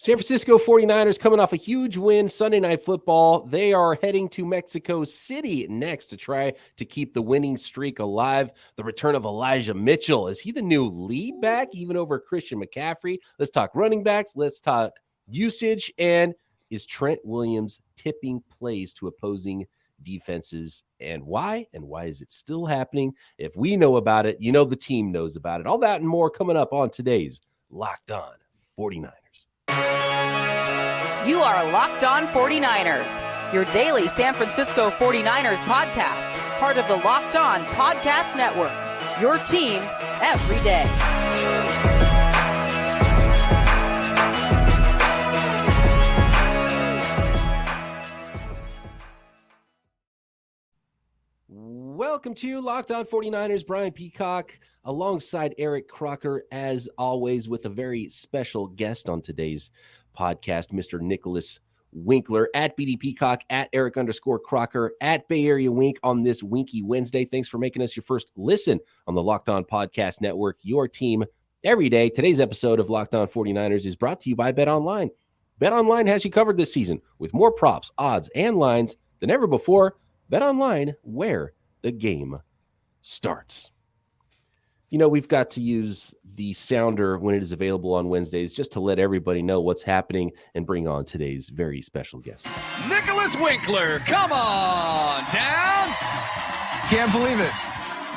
San Francisco 49ers coming off a huge win Sunday Night Football. They are heading to Mexico City next to try to keep the winning streak alive. The return of Elijah Mitchell. Is he the new lead back, even over Christian McCaffrey? Let's talk running backs. Let's talk usage. And is Trent Williams tipping plays to opposing defenses, and why? And why is it still happening? If we know about it, you know the team knows about it. All that and more coming up on today's Locked On 49ers. You are Locked On 49ers, your daily San Francisco 49ers podcast, part of the Locked On Podcast Network, your team every day. Welcome to Locked On 49ers. Brian Peacock alongside Eric Crocker, as always, with a very special guest on today's podcast, Mr. Nicholas Winkler, at BD Peacock, at Eric_Crocker, at Bay Area Wink on this Winky Wednesday. Thanks for making us your first listen on the Locked On Podcast Network, your team every day. Today's episode of Locked On 49ers is brought to you by BetOnline. BetOnline has you covered this season with more props, odds, and lines than ever before. BetOnline, where the game starts. You know, we've got to use the sounder when it is available on Wednesdays just to let everybody know what's happening and bring on today's very special guest. Nicholas Winkler, come on down. Can't believe it.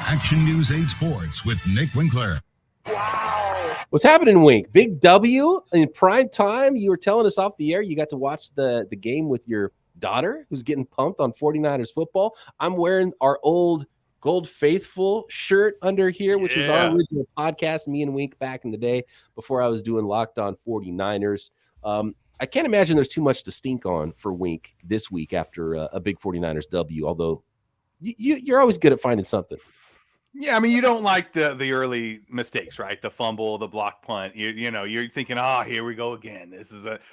Action News 8 Sports with Nick Winkler. Wow. What's happening, Wink? Big W in prime time. You were telling us off the air you got to watch the game with your daughter who's getting pumped on 49ers football. I'm wearing our old Gold Faithful shirt under here, which was our original podcast, me and Wink back in the day before I was doing Locked On 49ers. I can't imagine there's too much to stink on for Wink this week after a big 49ers W, although you're always good at finding something. Yeah, I mean, you don't like the early mistakes, right? The fumble, the block punt. You know, you're thinking, here we go again.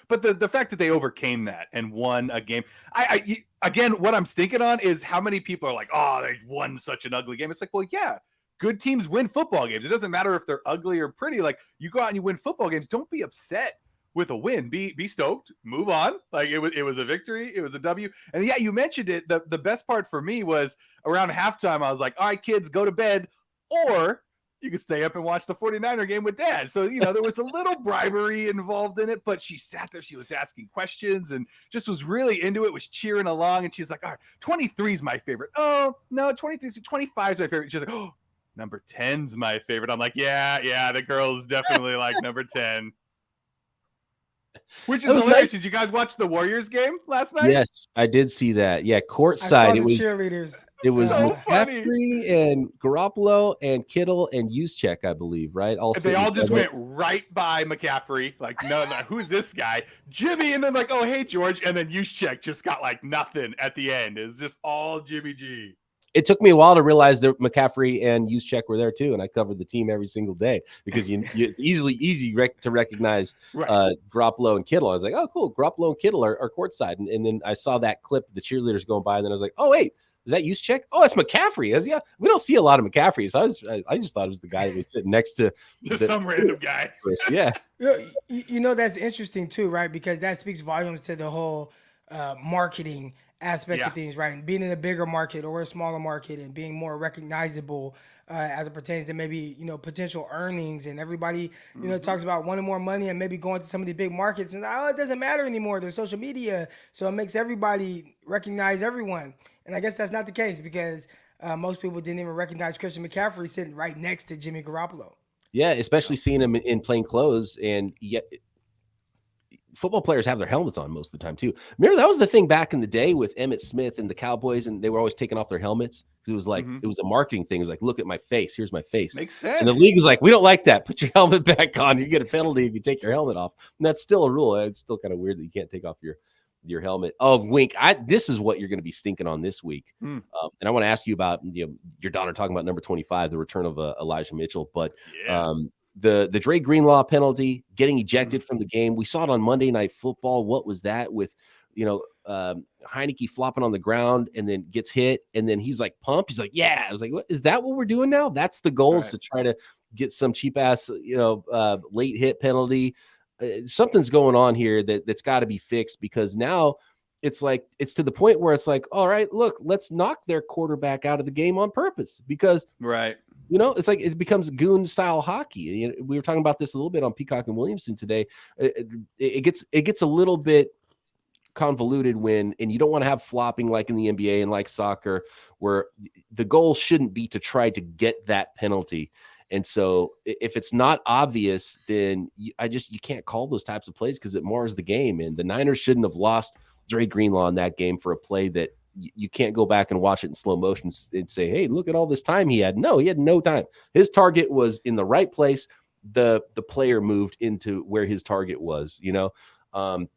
But the fact that they overcame that and won a game. Again, what I'm stinking on is how many people are like, they won such an ugly game. It's like, well, yeah, good teams win football games. It doesn't matter if they're ugly or pretty. Like, you go out and you win football games. Don't be upset with a win. Be stoked. Move on. Like, it was a victory. It was a W. And yeah, you mentioned it. The best part for me was around halftime. I was like, all right, kids, go to bed, or you could stay up and watch the 49er game with dad. So, you know, there was a little bribery involved in it, but she sat there. She was asking questions and just was really into it, was cheering along. And she's like, all right, 23 is my favorite. Oh, no, 25 is my favorite. She's like, number 10's my favorite. I'm like, yeah, the girl's definitely like number 10. Which is hilarious. Nice. Did you guys watch the Warriors game last night? Yes, I did see that. Yeah, courtside. It was cheerleaders. It was so McCaffrey and Garoppolo and Kittle and Juszczyk, I believe, right? They all just went right by McCaffrey. Like, no, who's this guy? Jimmy, and then like, oh, hey, George. And then Juszczyk just got like nothing at the end. It was just all Jimmy G. It took me a while to realize that McCaffrey and Juszczyk were there too, and I covered the team every single day because it's easy to recognize Garoppolo and Kittle. I was like, oh, cool, Garoppolo and Kittle are courtside, and then I saw that clip of the cheerleaders going by, and then I was like, oh wait, is that Juszczyk? Oh, that's McCaffrey. Yeah, we don't see a lot of McCaffrey, so I just thought it was the guy that was sitting next to some random guy. Yeah, you know that's interesting too, right? Because that speaks volumes to the whole marketing aspect of things, right? And being in a bigger market or a smaller market and being more recognizable as it pertains to maybe, you know, potential earnings, and everybody, you know, talks about wanting more money and maybe going to some of the big markets and it doesn't matter anymore. There's social media, so it makes everybody recognize everyone. And I guess that's not the case because most people didn't even recognize Christian McCaffrey sitting right next to Jimmy Garoppolo. Yeah, especially seeing him in plain clothes, and yet football players have their helmets on most of the time too. Remember, that was the thing back in the day with Emmitt Smith and the Cowboys, and they were always taking off their helmets because it was like it was a marketing thing. It was like, look at my face. Here's my face. Makes sense. And the league was like, we don't like that. Put your helmet back on. You get a penalty if you take your helmet off. And that's still a rule. It's still kind of weird that you can't take off your helmet. Oh, Wink, this is what you're going to be stinking on this week. And I want to ask you about your daughter talking about number 25, the return of Elijah Mitchell, but the Dre Greenlaw penalty, getting ejected from the game. We saw it on Monday Night Football. What was that with, Heineke flopping on the ground and then gets hit, and then he's like pumped. He's like, yeah. I was like, what is that what we're doing now? That's the goal, is to try to get some cheap ass, late hit penalty. something's going on here that's got to be fixed, because now it's like, it's to the point where it's like, all right, look, let's knock their quarterback out of the game on purpose, because right. It's like it becomes goon style hockey. We were talking about this a little bit on Peacock and Williamson today. It gets a little bit convoluted and you don't want to have flopping like in the NBA and like soccer, where the goal shouldn't be to try to get that penalty. And so if it's not obvious, then you can't call those types of plays, because it mars the game. And the Niners shouldn't have lost Dre Greenlaw in that game for a play that you can't go back and watch it in slow motion and say, hey, look at all this time he had. No, he had no time. His target was in the right place. The player moved into where his target was, the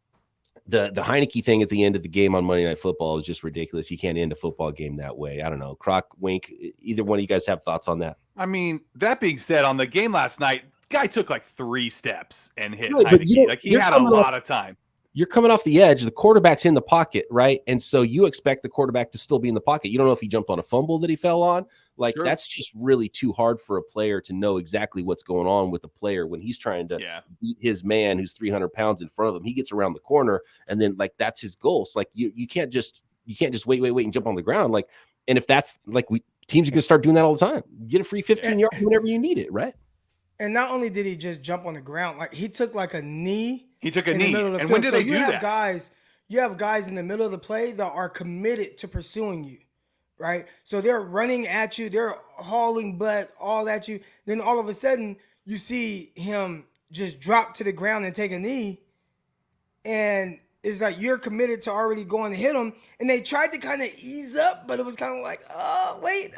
Heineke thing at the end of the game on Monday Night Football is just ridiculous. You can't end a football game that way. I don't know. Croc, Wink, either one of you guys have thoughts on that? I mean, that being said, on the game last night, guy took like 3 steps and hit Really, Heineke. Like, he had a lot of time. You're coming off the edge. The quarterback's in the pocket, right? And so you expect the quarterback to still be in the pocket. You don't know if he jumped on a fumble that he fell on. Like, sure. That's just really too hard for a player to know exactly what's going on with the player when he's trying to beat his man who's 300 pounds in front of him. He gets around the corner, and then like that's his goal. So like you can't just wait and jump on the ground. Like, and if that's like teams are gonna start doing that all the time. Get a free 15 yards whenever you need it, right? And not only did he just jump on the ground, like he took like a knee. He took a knee. And when did they do that? You have guys in the middle of the play that are committed to pursuing you, right? So they're running at you, they're hauling butt all at you. Then all of a sudden, you see him just drop to the ground and take a knee, and it's like you're committed to already going to hit him. And they tried to kind of ease up, but it was kind of like, oh, wait.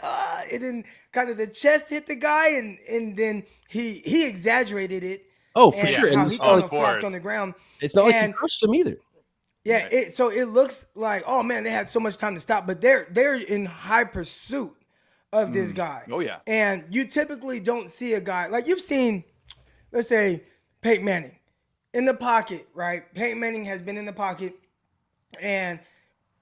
And then kind of the chest hit the guy, and then he exaggerated it. Oh, for sure. How he kind of flopped on the ground. It's not like he crushed him either. Yeah, so it looks like, oh man, they had so much time to stop, but they're in high pursuit of this guy. Oh yeah. And you typically don't see a guy like you've seen, let's say Peyton Manning in the pocket, right? Peyton Manning has been in the pocket, and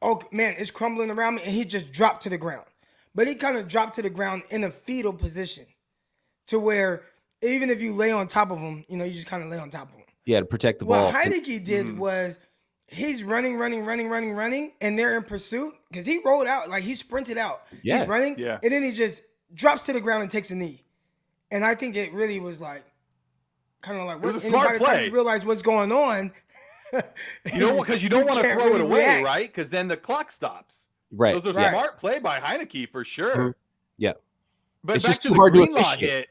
oh man, it's crumbling around me, and he just dropped to the ground. But he kind of dropped to the ground in a fetal position, to where even if you lay on top of him, you just kind of lay on top of him. Yeah, to protect the ball. What Heineke did was he's running, and they're in pursuit because he rolled out, like he sprinted out. Yeah. He's running, and then he just drops to the ground and takes a knee. And I think it really was like, kind of like, it was a smart play. You realize what's going on. Because you don't want to throw it away, right? Because then the clock stops. Right. So it's a smart play by Heineke for sure. Mm-hmm. Yeah. But it's back to the Greenlaw hit.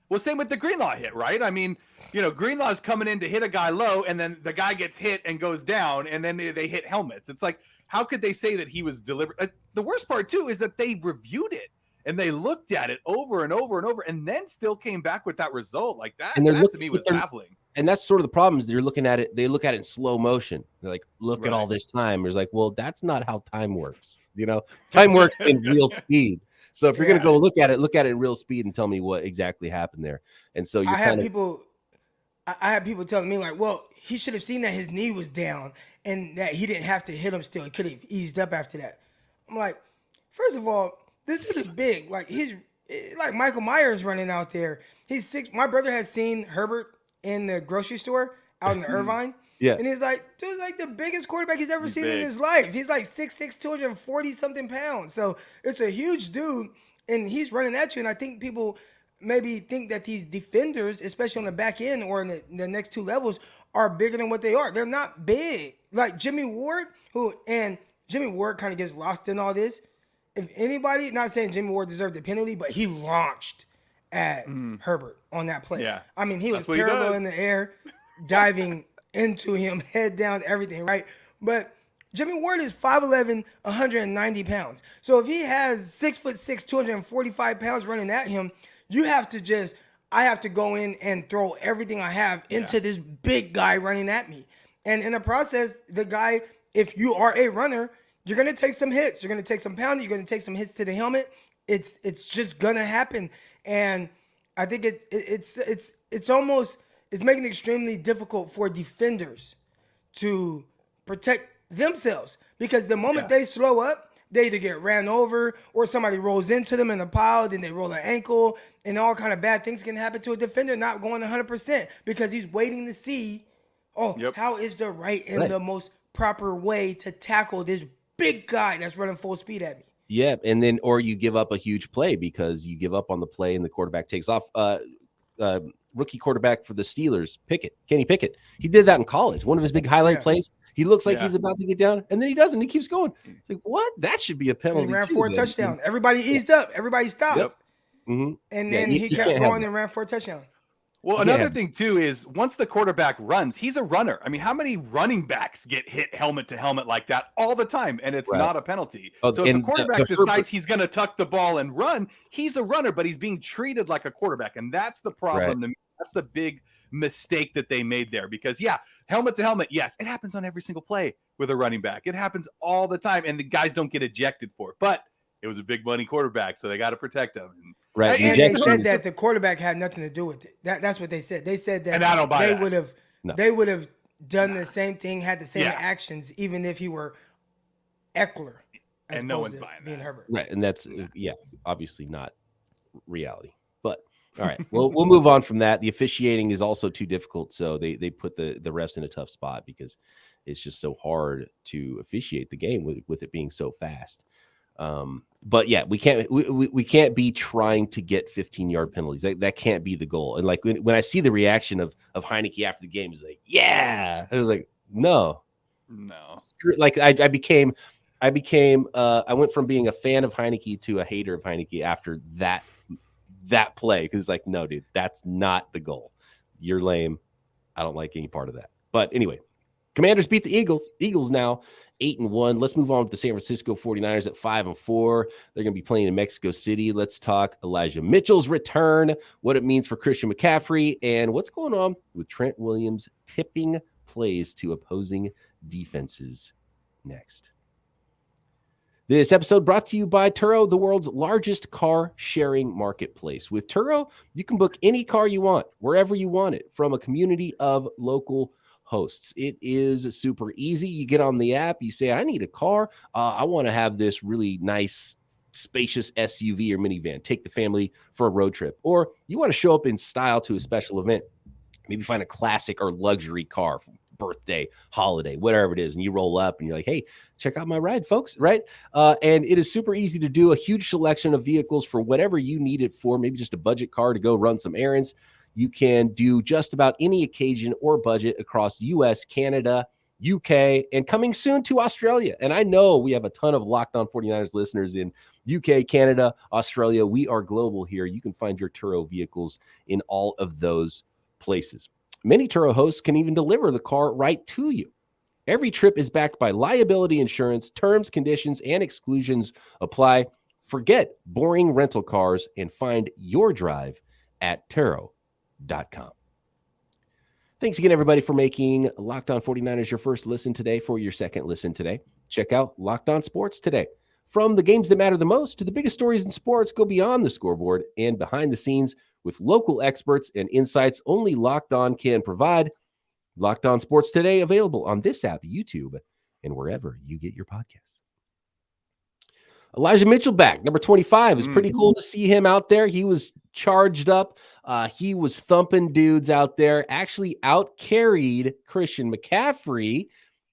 Well, same with the Greenlaw hit, right? I mean, Greenlaw's coming in to hit a guy low, and then the guy gets hit and goes down, and then they hit helmets. It's like, how could they say that he was deliberate? The worst part, too, is that they reviewed it, and they looked at it over and over and over, and then still came back with that result. Like that, to me was baffling. And that's sort of the problem is they look at it in slow motion. They're like, look at all this time. It's like, well, that's not how time works. Time works in real speed. So if you're going to go look at it in real speed and tell me what exactly happened there. And so I had people telling me like, well, he should have seen that his knee was down and that he didn't have to hit him still. He could have eased up after that. I'm like, first of all, this dude is big. Like he's like Michael Myers running out there. He's 6. My brother has seen Herbert in the grocery store out in the Irvine. Yeah. And he's like, dude's like the biggest quarterback he's ever seen in his life. He's like 6'6", 240-something pounds. So it's a huge dude, and he's running at you. And I think people maybe think that these defenders, especially on the back end or in the next 2 levels, are bigger than what they are. They're not big. Like Jimmy Ward, Jimmy Ward kind of gets lost in all this. If anybody, not saying Jimmy Ward deserved the penalty, but he launched at Herbert on that play. Yeah. I mean, he was parallel in the air, diving into him, head down, everything, right? But Jimmy Ward is 5'11", 190 pounds. So if he has 6'6", 245 pounds running at him, I have to go in and throw everything I have into this big guy running at me. And in the process, the guy, if you are a runner, you're going to take some hits. You're going to take some pounding. You're going to take some hits to the helmet. It's just going to happen. And I think it's almost, it's making it extremely difficult for defenders to protect themselves, because the moment they slow up, they either get ran over or somebody rolls into them in a pile, then they roll an ankle, and all kind of bad things can happen to a defender not going 100% because he's waiting to see how is the right and the most proper way to tackle this big guy that's running full speed at me? Yeah, and then or you give up a huge play because you give up on the play and the quarterback takes off. Rookie quarterback for the Steelers, Kenny Pickett. He did that in college. One of his big highlight plays. He looks like he's about to get down, and then he doesn't. He keeps going. It's like, what? That should be a penalty. He ran for a touchdown. Everybody eased up. Everybody stopped. And then he kept going and ran for a touchdown. Well, another thing, too, is once the quarterback runs, he's a runner. I mean, how many running backs get hit helmet to helmet like that all the time, and it's not a penalty? So if the quarterback decides he's going to tuck the ball and run, he's a runner, but he's being treated like a quarterback, and that's the problem to me. That's the big mistake that they made there because, helmet to helmet, yes, it happens on every single play with a running back. It happens all the time, and the guys don't get ejected for it. But it was a big money quarterback, so they got to protect him. Right. And they said that the quarterback had nothing to do with it. That's what they said. They said that they would have done the same thing, had the same actions, even if he were Eckler. And no one's buying being that. Herbert. Right. And that's, obviously not reality. But all right, well, we'll move on from that. The officiating is also too difficult. So they put the refs in a tough spot because it's just so hard to officiate the game with it being so fast. But we can't be trying to get 15-yard penalties. That can't be the goal. And like when I see the reaction of Heineke after the game, he's like, yeah. I was like, no. Like I went from being a fan of Heineke to a hater of Heineke after that play. Cause it's like, no, dude, that's not the goal. You're lame. I don't like any part of that. But anyway, Commanders beat the Eagles. Eagles now 8-1. Let's move on with the San Francisco 49ers at 5-4. They're going to be playing in Mexico City. Let's talk Elijah Mitchell's return, what it means for Christian McCaffrey, and what's going on with Trent Williams tipping plays to opposing defenses next. This episode brought to you by Turo, the world's largest car sharing marketplace. With Turo, you can book any car you want, wherever you want it, from a community of local hosts. It is super easy. You get on the app, you say, I need a car. I want to have this really nice, spacious SUV or minivan. Take the family for a road trip. Or you want to show up in style to a special event. Maybe find a classic or luxury car, birthday, holiday, whatever it is. And you roll up and you're like, hey, check out my ride, folks, right? And it is super easy to do. A huge selection of vehicles for whatever you need it for. Maybe just a budget car to go run some errands. You can do just about any occasion or budget across US, Canada, UK, and coming soon to Australia. And I know we have a ton of Locked On 49ers listeners in UK, Canada, Australia. We are global here. You can find your Turo vehicles in all of those places. Many Turo hosts can even deliver the car right to you. Every trip is backed by liability insurance. Terms, conditions, and exclusions apply. Forget boring rental cars and find your drive at Turo.com. Thanks again, everybody, for making Locked On 49ers your first listen today. For your second listen today, check out Locked On Sports today. From the games that matter the most to the biggest stories in sports, go beyond the scoreboard and behind the scenes with local experts and insights only Locked On can provide. Locked On Sports today, available on this app, YouTube, and wherever you get your podcasts. Elijah Mitchell back, number 25. It's pretty cool to see him out there. He was charged up. He was thumping dudes out there, actually out-carried Christian McCaffrey,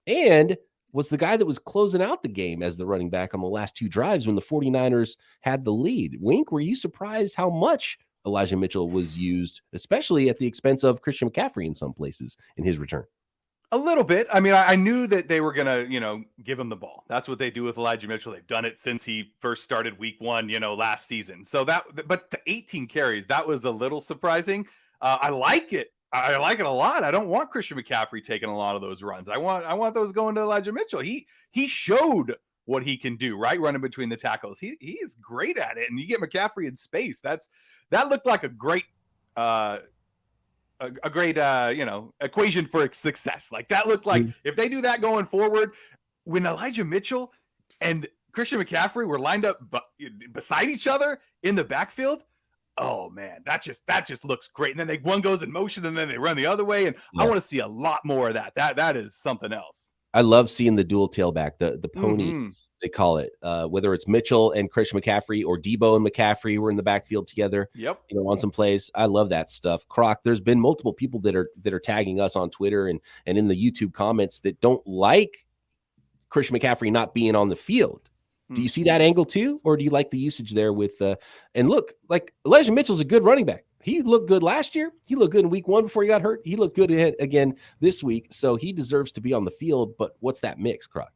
and was the guy that was closing out the game as the running back on the last two drives when the 49ers had the lead. Wink, were you surprised how much Elijah Mitchell was used, especially at the expense of Christian McCaffrey in some places in his return? A little bit. I mean, I knew that they were going to, give him the ball. That's what they do with Elijah Mitchell. They've done it since he first started week 1, last season. So but the 18 carries, that was a little surprising. I like it. I like it a lot. I don't want Christian McCaffrey taking a lot of those runs. I want those going to Elijah Mitchell. He showed what he can do, right? Running between the tackles. He is great at it. And you get McCaffrey in space. That looked like a great equation for success. Like that looked like if they do that going forward, when Elijah Mitchell and Christian McCaffrey were lined up beside each other in the backfield, oh man, that just looks great. And then one goes in motion and then they run the other way. And I want to see a lot more of that. That is something else. I love seeing the dual tailback, the pony they call it. Whether it's Mitchell and Christian McCaffrey or Debo and McCaffrey were in the backfield together. Yep. On some plays. I love that stuff. Croc, there's been multiple people that are tagging us on Twitter and in the YouTube comments that don't like Christian McCaffrey not being on the field. Do you see that angle too? Or do you like the usage there with and look, like Elijah Mitchell's a good running back. He looked good last year. He looked good in week 1 before he got hurt. He looked good again this week. So he deserves to be on the field. But what's that mix, Croc?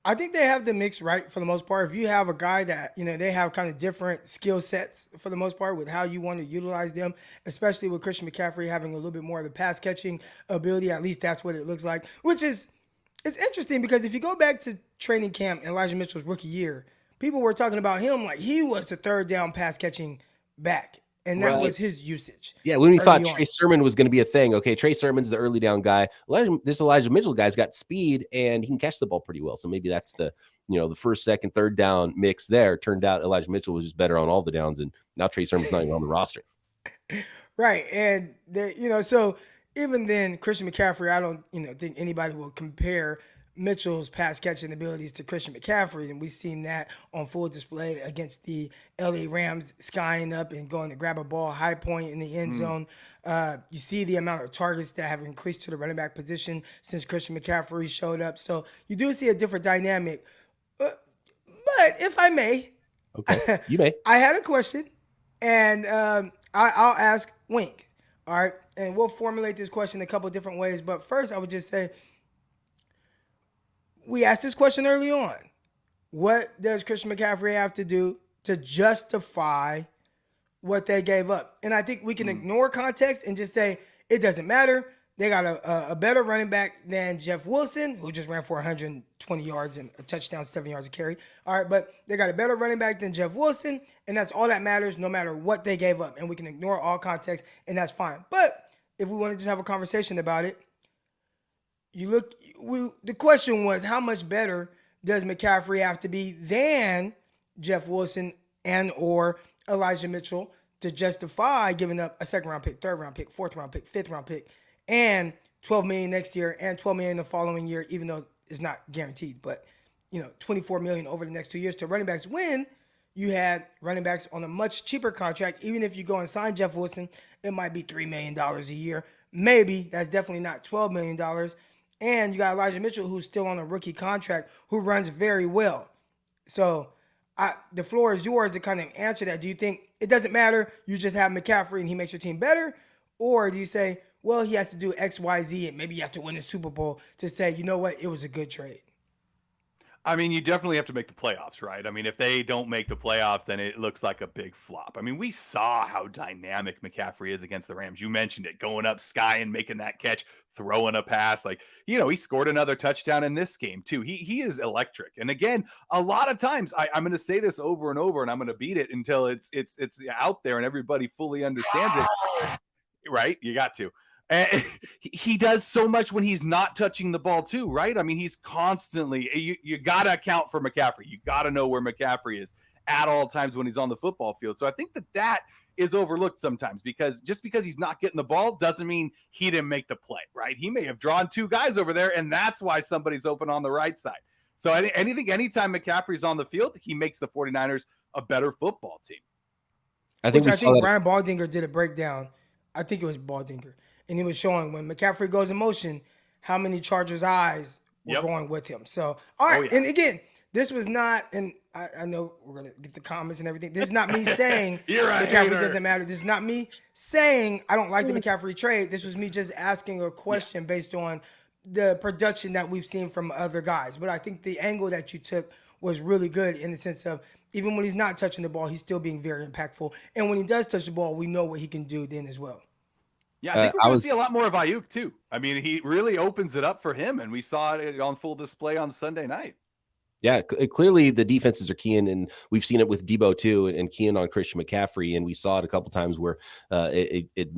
I think they have the mix right for the most part. If you have a guy that, they have kind of different skill sets for the most part with how you want to utilize them, especially with Christian McCaffrey having a little bit more of the pass catching ability, at least that's what it looks like, it's interesting because if you go back to training camp and Elijah Mitchell's rookie year, people were talking about him like he was the third down pass catching back. And that was his usage. Yeah, when we thought Trey Sermon was going to be a thing. Okay, Trey Sermon's the early down guy. This Elijah Mitchell guy's got speed and he can catch the ball pretty well. So maybe that's the first, second, third down mix there. Turned out Elijah Mitchell was just better on all the downs, and now Trey Sermon's not even on the roster. Right, and so even then, Christian McCaffrey, I don't think anybody will compare Mitchell's pass catching abilities to Christian McCaffrey, and we've seen that on full display against the LA Rams, skying up and going to grab a ball high point in the end zone. You see the amount of targets that have increased to the running back position since Christian McCaffrey showed up. So you do see a different dynamic. But if I may, okay, you may. I had a question, and I'll ask Wink. All right, and we'll formulate this question a couple different ways. But first, I would just say, we asked this question early on. What does Christian McCaffrey have to do to justify what they gave up? And I think we can ignore context and just say it doesn't matter. They got a better running back than Jeff Wilson, who just ran for 120 yards and a touchdown, 7 yards a carry. All right, but they got a better running back than Jeff Wilson, and that's all that matters no matter what they gave up. And we can ignore all context, and that's fine. But if we want to just have a conversation about it, the question was, how much better does McCaffrey have to be than Jeff Wilson and or Elijah Mitchell to justify giving up a second-round pick, third-round pick, fourth-round pick, fifth-round pick, and $12 million next year and $12 million the following year, even though it's not guaranteed, but $24 million over the next 2 years to running backs when you had running backs on a much cheaper contract. Even if you go and sign Jeff Wilson, it might be $3 million a year. Maybe that's definitely not $12 million. And you got Elijah Mitchell, who's still on a rookie contract, who runs very well. So the floor is yours to kind of answer that. Do you think it doesn't matter, you just have McCaffrey and he makes your team better? Or do you say, well, he has to do X, Y, Z, and maybe you have to win the Super Bowl to say, you know what, it was a good trade? I mean, you definitely have to make the playoffs, right? I mean, if they don't make the playoffs, then it looks like a big flop. I mean, we saw how dynamic McCaffrey is against the Rams. You mentioned it, going up sky and making that catch, throwing a pass. Like, he scored another touchdown in this game too. He is electric. And again, a lot of times I'm going to say this over and over, and I'm going to beat it until it's out there and everybody fully understands it. Right? You got to. And he does so much when he's not touching the ball too, right? I mean, he's constantly, you got to account for McCaffrey. You got to know where McCaffrey is at all times when he's on the football field. So I think that is overlooked sometimes, because just because he's not getting the ball doesn't mean he didn't make the play, right? He may have drawn two guys over there, and that's why somebody's open on the right side. So anytime McCaffrey's on the field, he makes the 49ers a better football team. I think Brian Baldinger did a breakdown. I think it was Baldinger. And he was showing when McCaffrey goes in motion, how many Chargers' eyes were going with him. So, all right. And again, this was not, and I know we're going to get the comments and everything. This is not me saying McCaffrey doesn't matter. This is not me saying I don't like the McCaffrey trade. This was me just asking a question based on the production that we've seen from other guys. But I think the angle that you took was really good in the sense of even when he's not touching the ball, he's still being very impactful. And when he does touch the ball, we know what he can do then as well. Yeah, I think we're going to see a lot more of Ayuk too. I mean, he really opens it up for him, and we saw it on full display on Sunday night. Yeah, clearly the defenses are keying, and we've seen it with Debo too, and keying on Christian McCaffrey, and we saw it a couple times where it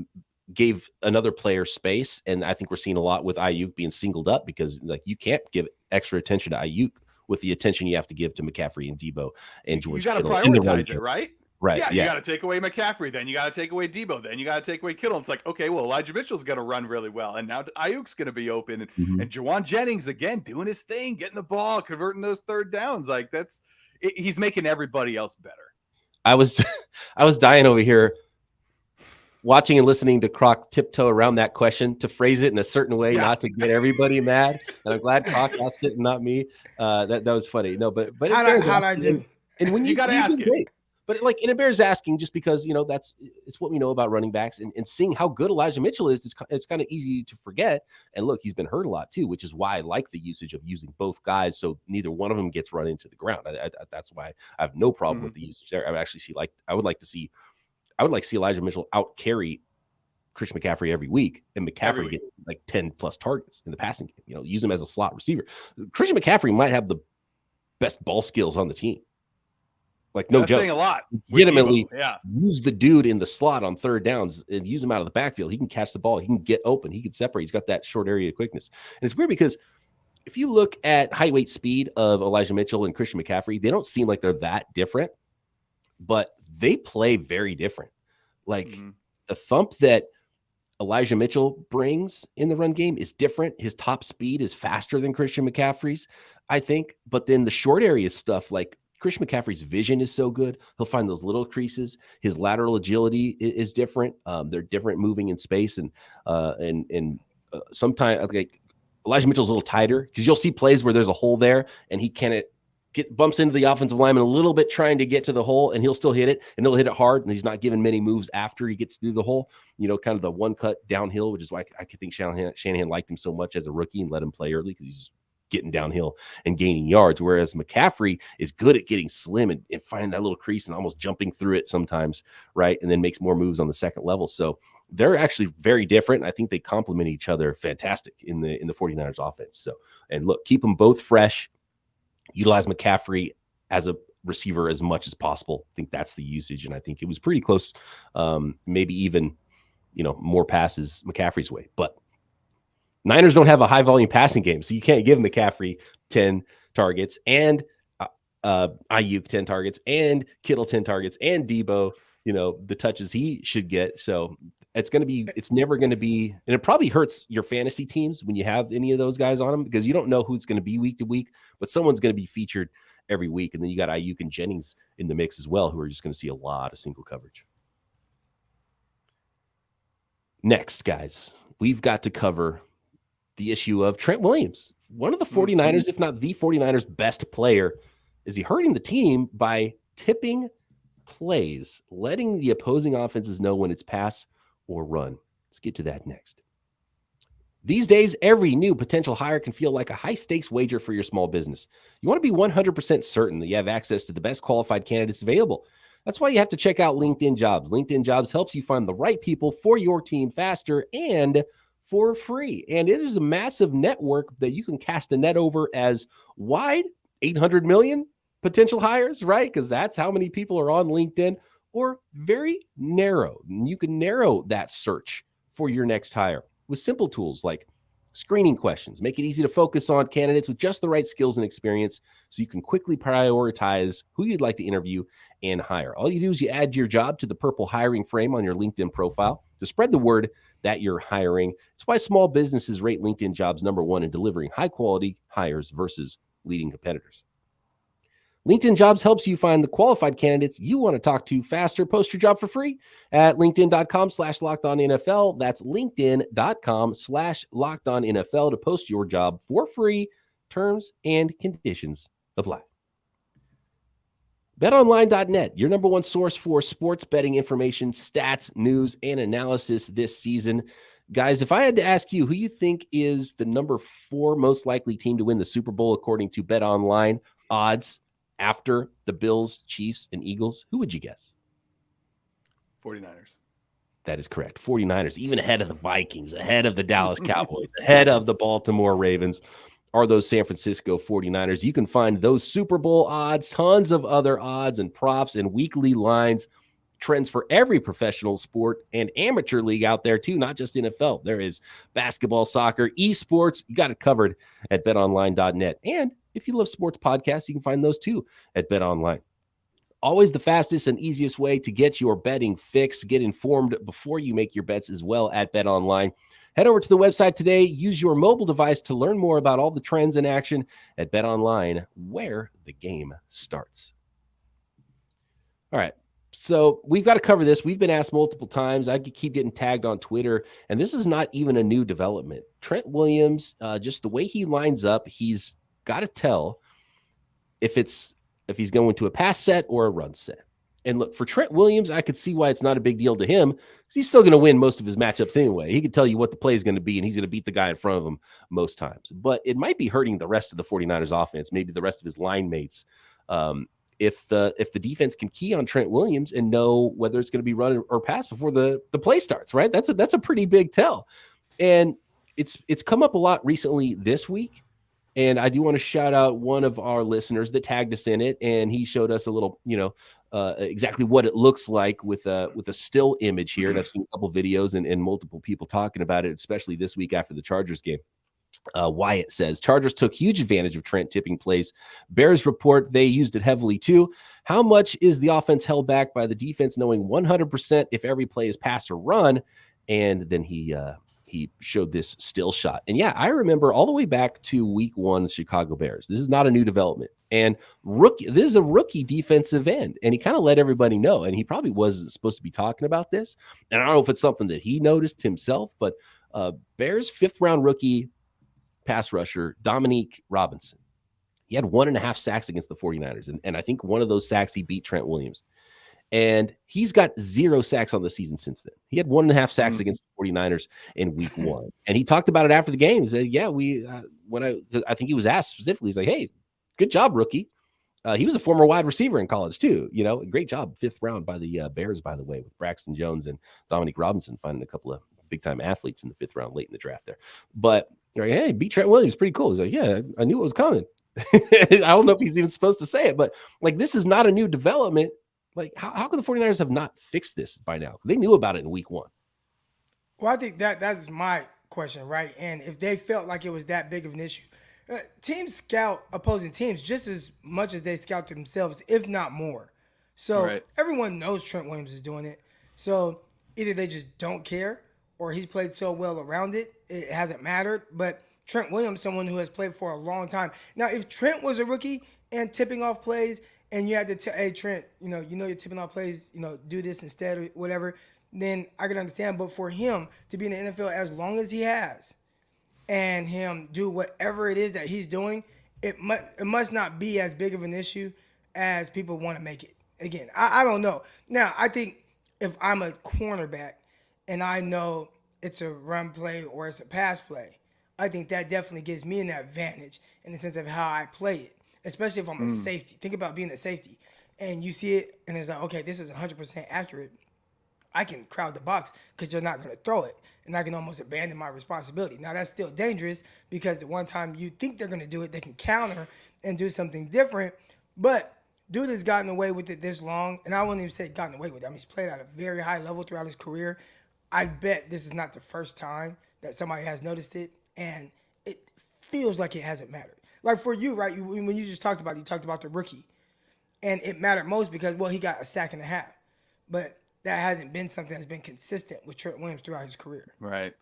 gave another player space, and I think we're seeing a lot with Ayuk being singled up because you can't give extra attention to Ayuk with the attention you have to give to McCaffrey and Debo and George. You got to Kittle prioritize it, right? Right. Yeah, you got to take away McCaffrey, then you got to take away Debo, then you got to take away Kittle. It's like, okay, well, Elijah Mitchell's going to run really well, and now Ayuk's going to be open, and Jawan Jennings again doing his thing, getting the ball, converting those third downs. Like he's making everybody else better. I was dying over here watching and listening to Croc tiptoe around that question to phrase it in a certain way, not to get everybody mad. And I'm glad Croc asked it and not me. That was funny. No, but how'd I do? And when you got to ask it. Great. But it bears asking just because, it's what we know about running backs and seeing how good Elijah Mitchell is. It's kind of easy to forget. And look, he's been hurt a lot too, which is why I like the usage of using both guys. So neither one of them gets run into the ground. That's why I have no problem with the usage there. I would like to see Elijah Mitchell out carry Christian McCaffrey every week, and McCaffrey get like 10 plus targets in the passing game. Use him as a slot receiver. Christian McCaffrey might have the best ball skills on the team. Like, no joke. Saying a lot. Legitimately use the dude in the slot on third downs and use him out of the backfield. He can catch the ball. He can get open. He can separate. He's got that short area quickness. And it's weird because if you look at height, weight, speed of Elijah Mitchell and Christian McCaffrey, they don't seem like they're that different, but they play very different. Like the thump that Elijah Mitchell brings in the run game is different. His top speed is faster than Christian McCaffrey's, I think. But then the short area stuff, like Christian McCaffrey's vision is so good. He'll find those little creases. His lateral agility is different. They're different moving in space. And sometimes like Elijah Mitchell's a little tighter because you'll see plays where there's a hole there and he bumps into the offensive lineman a little bit trying to get to the hole, and he'll still hit it, and he'll hit it hard, and he's not giving many moves after he gets through the hole. Kind of the one cut downhill, which is why I could think Shanahan liked him so much as a rookie and let him play early because he's getting downhill and gaining yards, whereas McCaffrey is good at getting slim and finding that little crease and almost jumping through it sometimes, right? And then makes more moves on the second level. So they're actually very different. I think they complement each other fantastic in the 49ers offense. So, and look, keep them both fresh. Utilize McCaffrey as a receiver as much as possible. I think that's the usage, and I think it was pretty close, maybe even, more passes McCaffrey's way. But Niners don't have a high-volume passing game, so you can't give McCaffrey 10 targets and Ayuk 10 targets and Kittle 10 targets and Debo, the touches he should get. So it's never going to be, and it probably hurts your fantasy teams when you have any of those guys on them because you don't know who's going to be week to week, but someone's going to be featured every week. And then you got Ayuk and Jennings in the mix as well, who are just going to see a lot of single coverage. Next, guys, we've got to cover the issue of Trent Williams, one of the 49ers, if not the 49ers' best player. Is he hurting the team by tipping plays, letting the opposing offenses know when it's pass or run? Let's get to that next. These days, every new potential hire can feel like a high-stakes wager for your small business. You want to be 100% certain that you have access to the best qualified candidates available. That's why you have to check out LinkedIn Jobs. LinkedIn Jobs helps you find the right people for your team faster and for free. And it is a massive network that you can cast a net over as wide, 800 million potential hires, right? Because that's how many people are on LinkedIn, or very narrow. And you can narrow that search for your next hire with simple tools like screening questions. Make it easy to focus on candidates with just the right skills and experience so you can quickly prioritize who you'd like to interview and hire. All you do is you add your job to the purple hiring frame on your LinkedIn profile to spread the word that you're hiring. It's why small businesses rate LinkedIn Jobs #1 in delivering high-quality hires versus leading competitors. LinkedIn Jobs helps you find the qualified candidates you want to talk to faster. Post your job for free at linkedin.com/lockedonnfl. That's linkedin.com/lockedonnfl to post your job for free. Terms and conditions apply. BetOnline.net, your #1 source for sports betting information, stats, news, and analysis this season. Guys, if I had to ask you who you think is the #4 most likely team to win the Super Bowl according to BetOnline odds after the Bills, Chiefs, and Eagles, who would you guess? 49ers. That is correct. 49ers, even ahead of the Vikings, ahead of the Dallas Cowboys, ahead of the Baltimore Ravens, are those San Francisco 49ers. You can find those Super Bowl odds, tons of other odds and props and weekly lines, trends for every professional sport and amateur league out there too, not just NFL. There is basketball, soccer, esports. You got it covered at betonline.net. And if you love sports podcasts, you can find those too at BetOnline. Always the fastest and easiest way to get your betting fix. Get informed before you make your bets as well at BetOnline. Head over to the website today. Use your mobile device to learn more about all the trends in action at BetOnline, where the game starts. All right. So we've got to cover this. We've been asked multiple times. I keep getting tagged on Twitter, and this is not even a new development. Trent Williams, just the way he lines up, he's got to tell if he's going to a pass set or a run set. And look, for Trent Williams, I could see why it's not a big deal to him, because he's still going to win most of his matchups anyway. He could tell you what the play is going to be, and he's going to beat the guy in front of him most times. But it might be hurting the rest of the 49ers offense, maybe the rest of his line mates. If the defense can key on Trent Williams and know whether it's going to be run or pass before the play starts, right? That's a pretty big tell. And it's come up a lot recently this week. And I do want to shout out one of our listeners that tagged us in it, and he showed us a little, exactly what it looks like with a still image here. And I've seen a couple videos and multiple people talking about it, especially this week after the Chargers game. Wyatt says, Chargers took huge advantage of Trent tipping plays. Bears report they used it heavily too. How much is the offense held back by the defense knowing 100% if every play is pass or run? And then he showed this still shot. And yeah, I remember all the way back to week 1 Chicago Bears. This is not a new development. And this is a rookie defensive end. And he kind of let everybody know. And he probably wasn't supposed to be talking about this. And I don't know if it's something that he noticed himself, but Bears 5th round rookie pass rusher, Dominique Robinson. He had 1.5 sacks against the 49ers. And I think one of those sacks, he beat Trent Williams. And he's got 0 sacks on the season since then. He had 1.5 sacks against the 49ers in week 1. And he talked about it after the game. He said, yeah, I think he was asked specifically, he's like, hey, good job, rookie. He was a former wide receiver in college too. Great job. 5th round by the Bears, by the way, with Braxton Jones and Dominique Robinson finding a couple of big time athletes in the 5th round late in the draft there. But like, hey, beat Trent Williams, pretty cool. He's like, yeah, I knew it was coming. I don't know if he's even supposed to say it, but like, this is not a new development. Like, how can the 49ers have not fixed this by now? They knew about it in week 1. Well, I think that's my question, right? And if they felt like it was that big of an issue, teams scout opposing teams just as much as they scout themselves, if not more. So Everyone knows Trent Williams is doing it. So either they just don't care, or he's played so well around it, it hasn't mattered. But Trent Williams, someone who has played for a long time. Now, if Trent was a rookie and tipping off plays, and you had to tell, hey, Trent, you're tipping off plays, do this instead or whatever, then I can understand. But for him to be in the NFL as long as he has, and him do whatever it is that he's doing, it must not be as big of an issue as people want to make it. Again, I don't know. Now, I think if I'm a cornerback and I know it's a run play or it's a pass play, I think that definitely gives me an advantage in the sense of how I play it, especially if I'm a safety. Think about being a safety, and you see it, and it's like, okay, this is 100% accurate. I can crowd the box because you're not going to throw it, and I can almost abandon my responsibility. Now, that's still dangerous because the one time you think they're going to do it, they can counter and do something different. But dude has gotten away with it this long, and I wouldn't even say gotten away with it. I mean, he's played at a very high level throughout his career. I bet this is not the first time that somebody has noticed it, and it feels like it hasn't mattered. Like for you, right, when you just talked about it, you talked about the rookie, and it mattered most because, well, he got a sack and a half. But that hasn't been something that's been consistent with Trent Williams throughout his career. Right.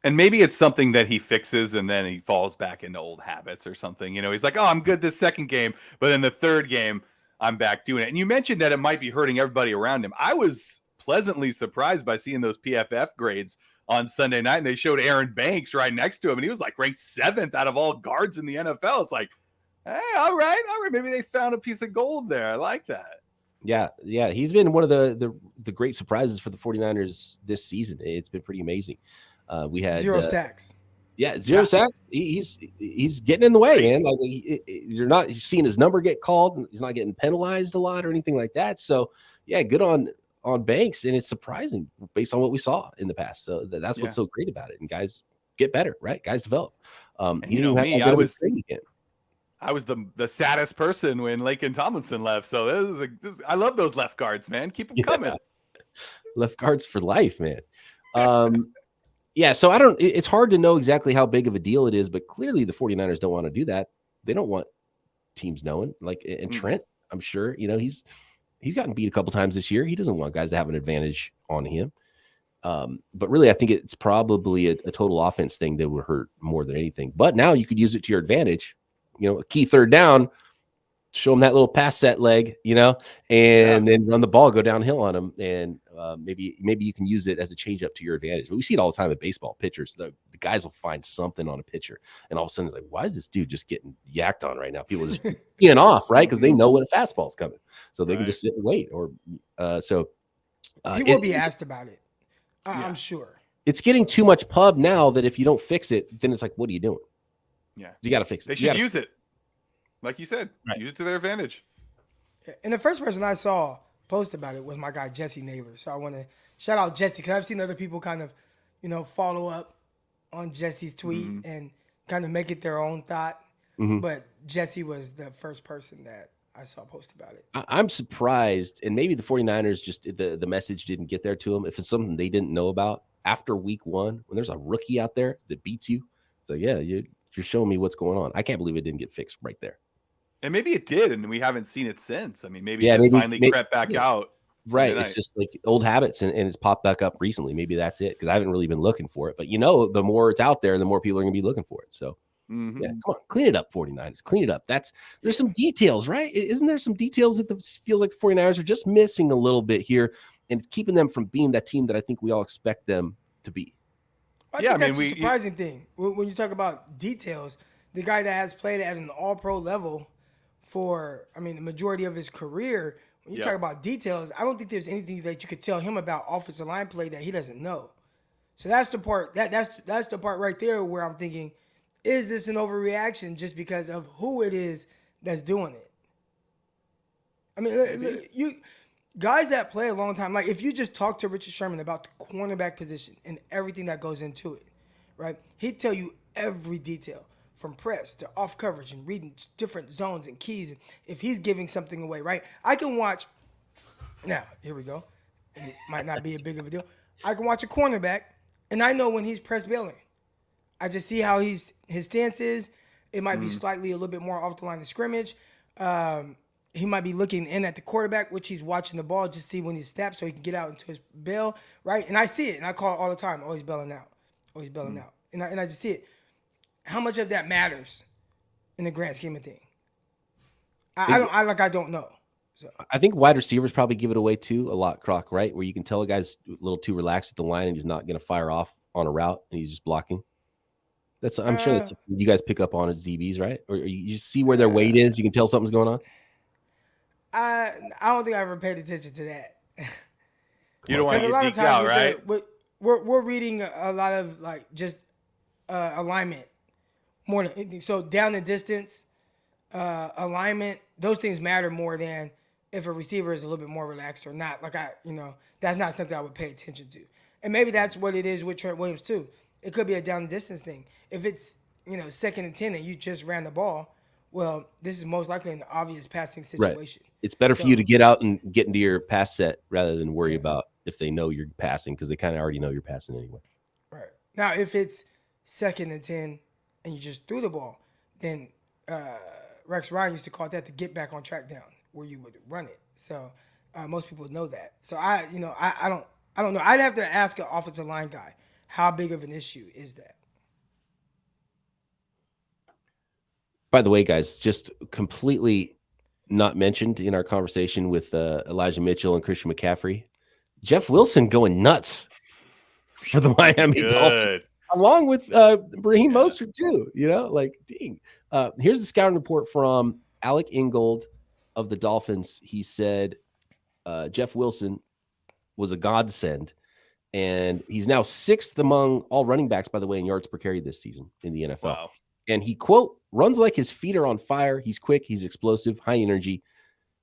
And maybe it's something that he fixes and then he falls back into old habits or something. He's like, oh, I'm good this second game, but in the third game, I'm back doing it. And you mentioned that it might be hurting everybody around him. I was pleasantly surprised by seeing those PFF grades on Sunday night, and they showed Aaron Banks right next to him, and he was like ranked 7th out of all guards in the NFL. It's like, hey, all right. Maybe they found a piece of gold there. I like that. Yeah. He's been one of the great surprises for the 49ers this season. It's been pretty amazing. We had 0 sacks. Yeah, 0 sacks. He's getting in the way, man. Like you're not seeing his number get called. He's not getting penalized a lot or anything like that. So yeah, good on Banks, and it's surprising based on what we saw in the past. So that's what's so great about it. And guys get better, right? Guys develop. I was the saddest person when Laken Tomlinson left. So I love those left guards, man. Keep them coming. Left guards for life, man. So it's hard to know exactly how big of a deal it is, but clearly the 49ers don't want to do that. They don't want teams knowing. And Trent, I'm sure, He's gotten beat a couple times this year. He doesn't want guys to have an advantage on him. But really, I think it's probably a total offense thing that would hurt more than anything. But now you could use it to your advantage. A key third down, show them that little pass set leg, and then run the ball, go downhill on them. And maybe you can use it as a change up to your advantage. But we see it all the time at baseball. Pitchers, the guys will find something on a pitcher. And all of a sudden it's like, why is this dude just getting yacked on right now? People just peeing off, right? Because they know when a fastball's coming. So they can just sit and wait. Or he will be asked about it. I'm sure. It's getting too much pub now that if you don't fix it, then it's like, what are you doing? Yeah. You got to fix it. They should use it. Like you said, use it to their advantage. And the first person I saw post about it was my guy, Jesse Naylor. So I want to shout out Jesse because I've seen other people kind of, follow up on Jesse's tweet and kind of make it their own thought. But Jesse was the first person that I saw post about it. I'm surprised, and maybe the 49ers just the message didn't get there to them. If it's something they didn't know about after week 1, when there's a rookie out there that beats you, it's like, yeah, you're showing me what's going on. I can't believe it didn't get fixed right there. And maybe it did, and we haven't seen it since. I mean, maybe it finally crept back out. Right. It's just like old habits, and it's popped back up recently. Maybe that's it, because I haven't really been looking for it. But, the more it's out there, the more people are going to be looking for it. So, yeah, come on, clean it up, 49ers. Clean it up. There's some details, right? Isn't there some details that feels like the 49ers are just missing a little bit here and keeping them from being that team that I think we all expect them to be? I think that's a surprising thing. When you talk about details, the guy that has played at an all-pro level for, the majority of his career, when you talk about details, I don't think there's anything that you could tell him about offensive line play that he doesn't know. So that's the part that's the part right there where I'm thinking, is this an overreaction just because of who it is that's doing it? You guys that play a long time, like if you just talk to Richard Sherman about the cornerback position and everything that goes into it, right? He'd tell you every detail from press to off coverage and reading different zones and keys. And if he's giving something away, right? I can watch. Now, here we go. It might not be a big of a deal. I can watch a cornerback and I know when he's press bailing. I just see how his stance is. It might be slightly a little bit more off the line of scrimmage. He might be looking in at the quarterback, which he's watching the ball, just see when he snaps so he can get out into his bail, right? And I see it, and I call it all the time. Oh, he's bailing out. Oh, he's bailing out. And I just see it. How much of that matters in the grand scheme of things? I don't know. So. I think wide receivers probably give it away too a lot, Croc, right? Where you can tell a guy's a little too relaxed at the line and he's not going to fire off on a route and he's just blocking. I'm sure that's something you guys pick up on as DBs, right? Or you see where their weight is. You can tell something's going on. I don't think I ever paid attention to that. You don't want to get geeked out, right? We're reading a lot of like just alignment more than anything. So down and distance, alignment, those things matter more than if a receiver is a little bit more relaxed or not. Like that's not something I would pay attention to. And maybe that's what it is with Trent Williams too. It could be a down and distance thing. If it's 2nd and 10 and you just ran the ball, well, this is most likely an obvious passing situation. Right. It's better for you to get out and get into your pass set rather than worry about if they know you're passing, because they kind of already know you're passing anyway. Right. Now, if it's 2nd and 10 and you just threw the ball, then Rex Ryan used to call that the get back on track down, where you would run it. So most people know that. So I don't know. I'd have to ask an offensive line guy, how big of an issue is that? By the way, guys, just completely not mentioned in our conversation with Elijah Mitchell and Christian McCaffrey, Jeff Wilson going nuts for the Miami Dolphins, along with Raheem Mostert too. Dang. Here's the scouting report from Alec Ingold of the Dolphins. He said Jeff Wilson was a godsend, and he's now 6th among all running backs, by the way, in yards per carry this season in the NFL. Wow. And he, quote, runs like his feet are on fire. He's quick. He's explosive, high energy,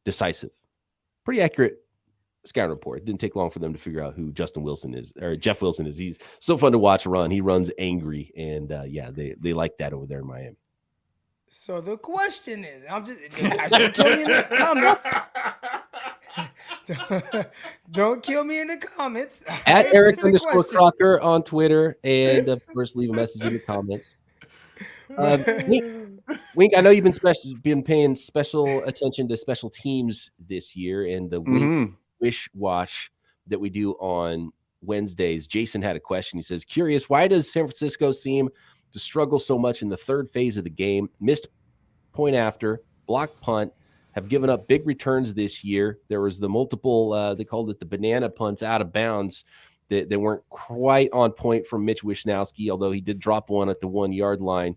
decisive. Pretty accurate scouting report. It didn't take long for them to figure out who Jeff Wilson is. He's so fun to watch run. He runs angry. And they like that over there in Miami. So the question is, don't kill me in the comments. Don't kill me in the comments. At Eric _Crocker on Twitter. And of course, leave a message in the comments. Wink, I know you've been paying special attention to special teams this year, and the Wink Wish Wash that we do on Wednesdays. Jason had a question. He says, curious, why does San Francisco seem to struggle so much in the third phase of the game? Missed point after, blocked punt, have given up big returns this year. There was the multiple, they called it the banana punts out of bounds that weren't quite on point from Mitch Wishnowsky, although he did drop one at the 1 yard line.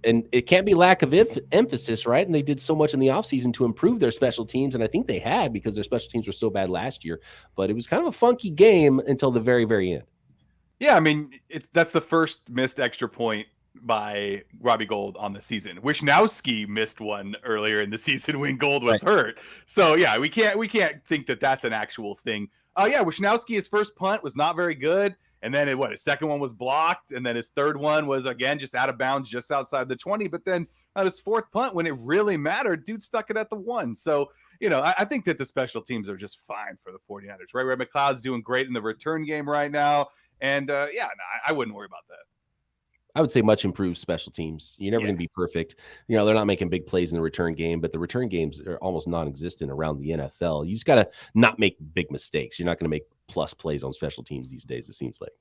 And it can't be lack of emphasis, right? And they did so much in the offseason to improve their special teams, and I think they had because their special teams were so bad last year. But it was kind of a funky game until the very, very end. Yeah, I mean, that's the first missed extra point by Robbie Gould on the season. Wishnowsky missed one earlier in the season when Gould was hurt. So yeah, we can't think that that's an actual thing. Yeah, Wishnowsky, his first punt was not very good. And then his second one was blocked. And then his third one was, again, just out of bounds, just outside the 20. But then on his fourth punt, when it really mattered, dude stuck it at the 1. So, I think that the special teams are just fine for the 49ers, right? Ray McLeod's doing great in the return game right now. And, I wouldn't worry about that. I would say much improved special teams. You're never going to be perfect. They're not making big plays in the return game, but the return games are almost non-existent around the NFL. You just got to not make big mistakes. You're not going to make plus plays on special teams these days, it seems like.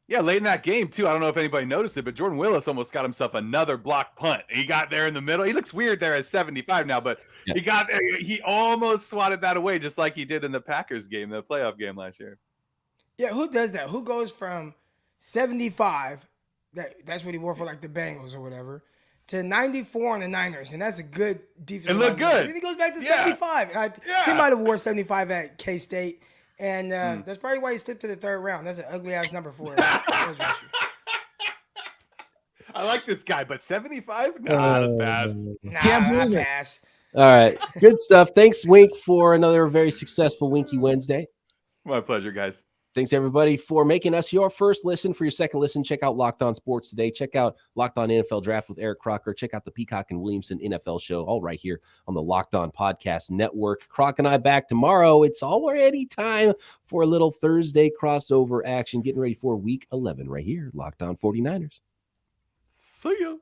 Yeah, late in that game, too. I don't know if anybody noticed it, but Jordan Willis almost got himself another block punt. He got there in the middle. He looks weird there at 75 now, but he almost swatted that away just like he did in the Packers game, the playoff game last year. Yeah, who does that? Who goes from 75, that's what he wore for like the Bengals or whatever, to 94 on the Niners, and that's a good defense. It looked good. Then he goes back to 75. He might have wore 75 at K-State, and that's probably why he slipped to the third round. That's an ugly-ass number for it. I like this guy, but 75? Nah, that's pass. Can't believe it. All right. Good stuff. Thanks, Wink, for another very successful Winky Wednesday. My pleasure, guys. Thanks, everybody, for making us your first listen. For your second listen, check out Locked On Sports Today. Check out Locked On NFL Draft with Eric Crocker. Check out the Peacock and Williamson NFL Show, all right here on the Locked On Podcast Network. Croc and I back tomorrow. It's already time for a little Thursday crossover action, getting ready for Week 11 right here, Locked On 49ers. See ya.